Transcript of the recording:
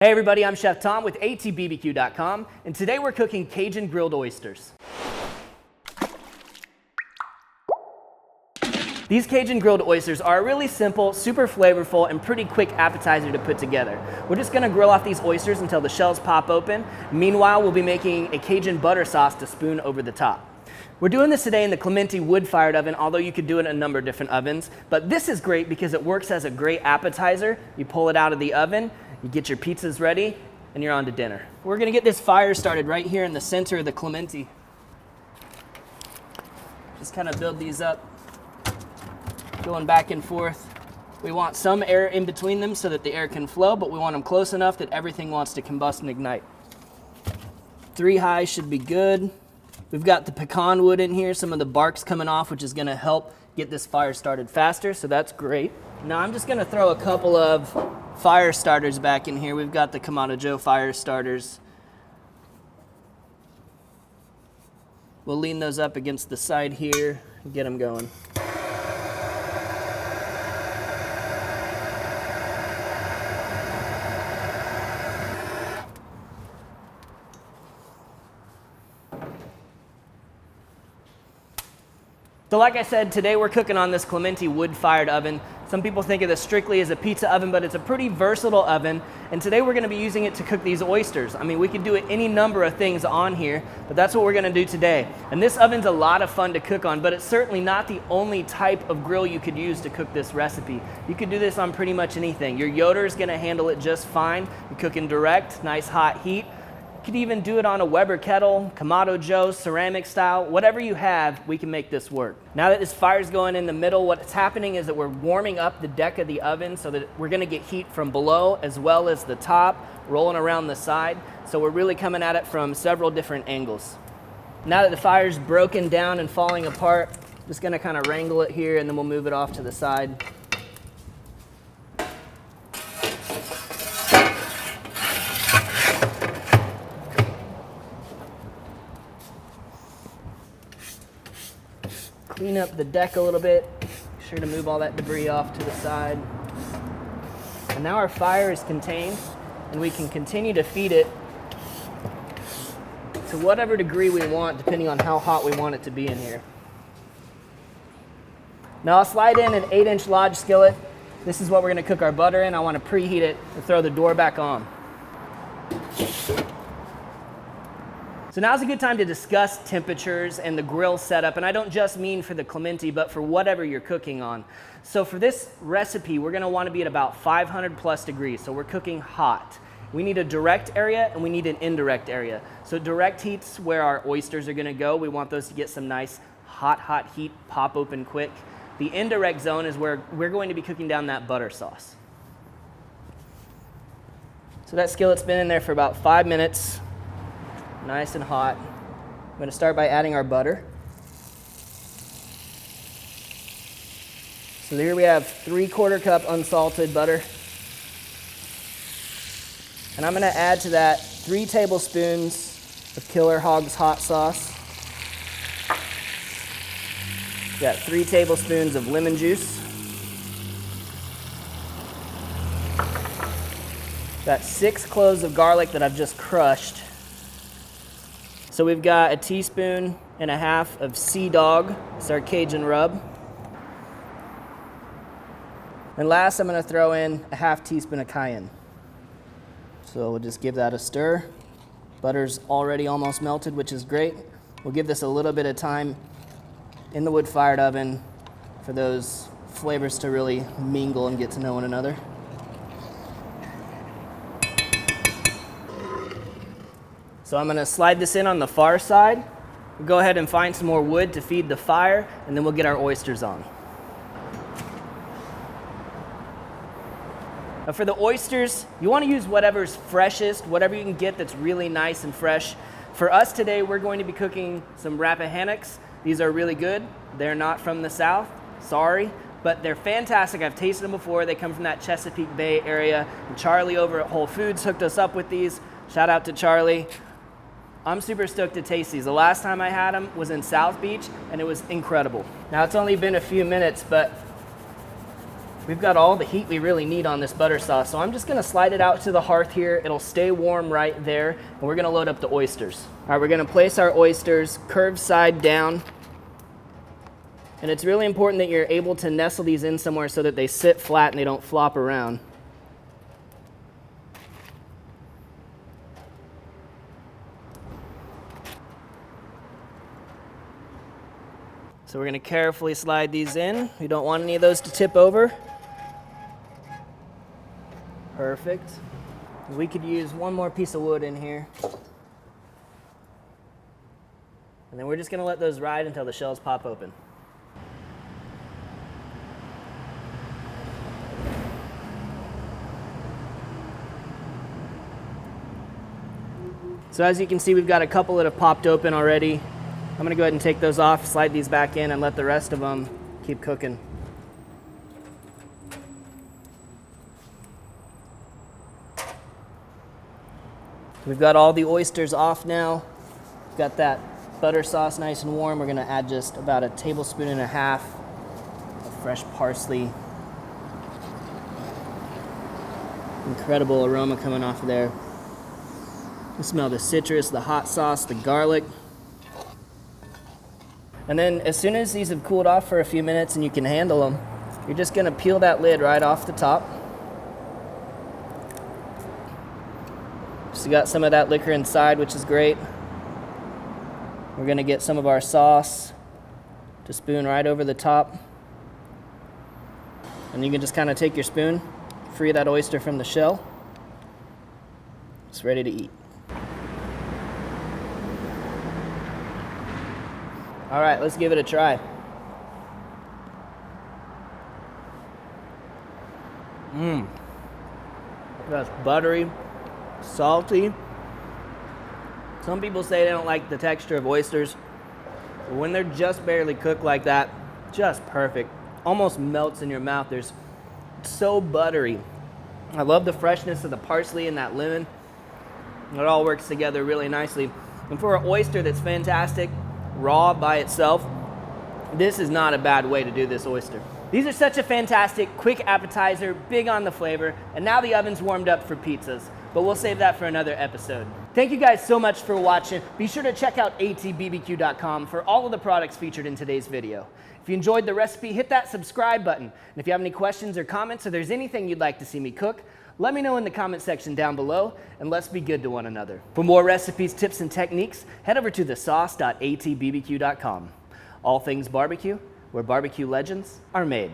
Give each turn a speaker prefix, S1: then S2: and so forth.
S1: Hey everybody, I'm Chef Tom with atbbq.com, and today we're cooking Cajun grilled oysters. These Cajun grilled oysters are a really simple, super flavorful, and pretty quick appetizer to put together. We're just gonna grill off these oysters until the shells pop open. Meanwhile, we'll be making a Cajun butter sauce to spoon over the top. We're doing this today in the Clementi wood-fired oven, although you could do it in a number of different ovens. But this is great because it works as a great appetizer. You pull it out of the oven, you get your pizzas ready, and you're on to dinner. We're gonna get this fire started right here in the center of the Clementi. Just kind of build these up, going back and forth. We want some air in between them so that the air can flow, but we want them close enough that everything wants to combust and ignite. 3 high should be good. We've got the pecan wood in here, some of the bark's coming off, which is gonna help get this fire started faster, so that's great. Now I'm just gonna throw a couple of fire starters back in here. We've got the Kamado Joe fire starters. We'll lean those up against the side here and get them going. So like I said, today we're cooking on this Clementi wood-fired oven. Some people think of this strictly as a pizza oven, but it's a pretty versatile oven. And today we're gonna be using it to cook these oysters. I mean, we could do any number of things on here, but that's what we're gonna do today. And this oven's a lot of fun to cook on, but it's certainly not the only type of grill you could use to cook this recipe. You could do this on pretty much anything. Your Yoder is gonna handle it just fine. You're cooking direct, nice hot heat. You could even do it on a Weber kettle, Kamado Joe, ceramic style, whatever you have, we can make this work. Now that this fire's going in the middle, what's happening is that we're warming up the deck of the oven so that we're gonna get heat from below as well as the top, rolling around the side. So we're really coming at it from several different angles. Now that the fire's broken down and falling apart, just gonna kind of wrangle it here and then we'll move it off to the side. Clean up the deck a little bit, make sure to move all that debris off to the side. And now our fire is contained and we can continue to feed it to whatever degree we want depending on how hot we want it to be in here. Now I'll slide in an 8-inch Lodge skillet. This is what we're gonna cook our butter in. I wanna preheat it and throw the door back on. So now's a good time to discuss temperatures and the grill setup, and I don't just mean for the Clementi, but for whatever you're cooking on. So for this recipe, we're gonna wanna be at about 500 plus degrees, so we're cooking hot. We need a direct area and we need an indirect area. So direct heat's where our oysters are gonna go. We want those to get some nice hot heat, pop open quick. The indirect zone is where we're going to be cooking down that butter sauce. So that skillet's been in there for about 5 minutes. Nice and hot. I'm going to start by adding our butter. So here we have 3/4 cup unsalted butter. And I'm going to add to that 3 tablespoons of Killer Hogs hot sauce. Got 3 tablespoons of lemon juice. Got 6 cloves of garlic that I've just crushed. So we've got 1.5 teaspoons of Sea Dog, it's our Cajun rub. And last I'm gonna throw in 1/2 teaspoon of cayenne. So we'll just give that a stir. Butter's already almost melted, which is great. We'll give this a little bit of time in the wood-fired oven for those flavors to really mingle and get to know one another. So I'm gonna slide this in on the far side. We'll go ahead and find some more wood to feed the fire, and then we'll get our oysters on. Now for the oysters, you wanna use whatever's freshest, whatever you can get that's really nice and fresh. For us today, we're going to be cooking some Rappahannocks. These are really good. They're not from the South, sorry, but they're fantastic. I've tasted them before. They come from that Chesapeake Bay area. And Charlie over at Whole Foods hooked us up with these. Shout out to Charlie. I'm super stoked to taste these. The last time I had them was in South Beach, and it was incredible. Now it's only been a few minutes, but We've got all the heat we really need on this butter sauce, so I'm just gonna slide it out to the hearth here. It'll stay warm right there, and we're gonna load up the oysters. All right, we're gonna place our oysters curved side down. And it's really important that you're able to nestle these in somewhere so that they sit flat and they don't flop around. So we're gonna carefully slide these in. We don't want any of those to tip over. Perfect. We could use one more piece of wood in here. And then we're just gonna let those ride until the shells pop open. So as you can see, we've got a couple that have popped open already. I'm gonna go ahead and take those off, slide these back in, and let the rest of them keep cooking. We've got all the oysters off now. We've got that butter sauce nice and warm. We're gonna add just about 1.5 tablespoons of fresh parsley. Incredible aroma coming off of there. You smell the citrus, the hot sauce, the garlic. And then as soon as these have cooled off for a few minutes and you can handle them, you're just gonna peel that lid right off the top. So got some of that liquor inside, which is great. We're gonna get some of our sauce to spoon right over the top. And you can just kind of take your spoon, free that oyster from the shell. It's ready to eat. All right, let's give it a try. That's buttery, salty. Some people say they don't like the texture of oysters, but when they're just barely cooked like that, just perfect. Almost melts in your mouth. It's so buttery. I love the freshness of the parsley and that lemon. It all works together really nicely. And for an oyster that's fantastic, raw by itself, this is not a bad way to do this oyster. These are such a fantastic, quick appetizer, big on the flavor, and now the oven's warmed up for pizzas, but we'll save that for another episode. Thank you guys so much for watching. Be sure to check out atbbq.com for all of the products featured in today's video. If you enjoyed the recipe, hit that subscribe button. And if you have any questions or comments, or there's anything you'd like to see me cook, let me know in the comment section down below, and let's be good to one another. For more recipes, tips, and techniques, head over to thesauce.atbbq.com. All things barbecue, where barbecue legends are made.